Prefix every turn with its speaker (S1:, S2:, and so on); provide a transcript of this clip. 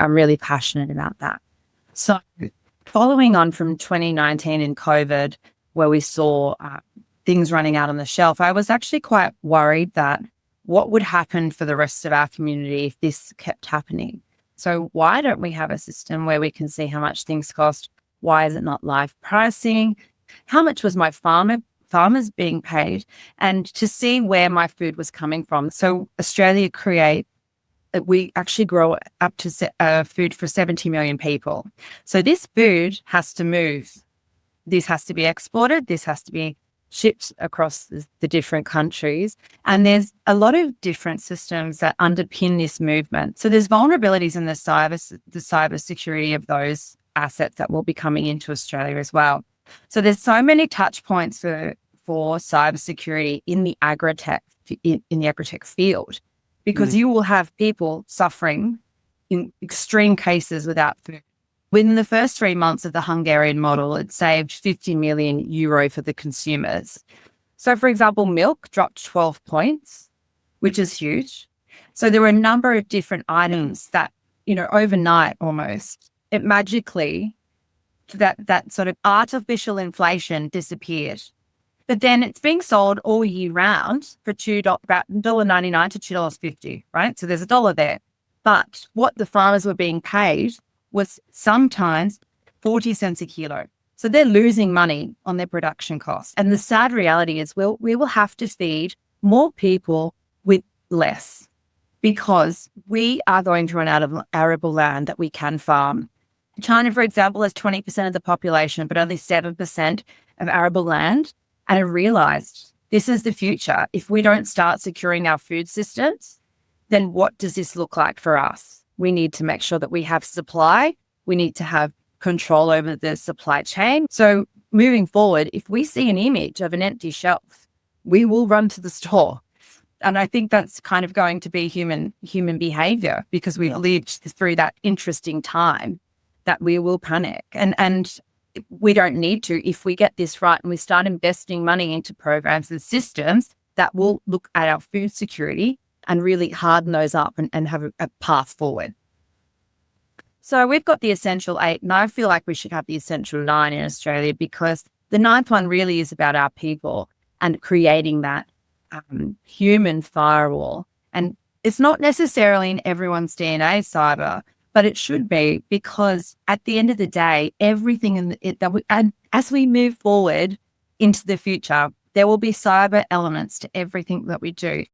S1: I'm really passionate about that. So following on from 2019 and COVID, where we saw things running out on the shelf, I was actually quite worried that what would happen for the rest of our community if this kept happening. So why don't we have a system where we can see how much things cost? Why is it not live pricing? How much was my farmers being paid? And to see where my food was coming from. So we actually grow up to food for 70 million people. So this food has to move. This has to be exported. This has to be shipped across the different countries. And there's a lot of different systems that underpin this movement. So there's vulnerabilities in the cybersecurity of those assets that will be coming into Australia as well. So there's so many touch points for cybersecurity in the agritech field, because you will have people suffering in extreme cases without food. Within the first 3 months of the Hungarian model, it saved 50 million euro for the consumers. So, for example, milk dropped 12 points, which is huge. So there were a number of different items that, overnight almost, it magically, that sort of artificial inflation disappeared. But then it's being sold all year round for about $1.99 to $2.50, right? So there's $1 there. But what the farmers were being paid was sometimes 40 cents a kilo. So they're losing money on their production costs. And the sad reality is we will have to feed more people with less, because we are going to run out of arable land that we can farm. China, for example, has 20% of the population, but only 7% of arable land. And I realized this is the future. If we don't start securing our food systems, then what does this look like for us? We need to make sure that we have supply. We need to have control over the supply chain. So moving forward, if we see an image of an empty shelf, we will run to the store. And I think that's kind of going to be human behavior, because we've lived through that interesting time that we will panic. And we don't need to, if we get this right and we start investing money into programs and systems that will look at our food security and really harden those up and have a path forward. So we've got the essential 8, and I feel like we should have the essential 9 in Australia, because the 9th one really is about our people and creating that human firewall. And it's not necessarily in everyone's DNA, cyber, but it should be, because at the end of the day, everything and as we move forward into the future, there will be cyber elements to everything that we do.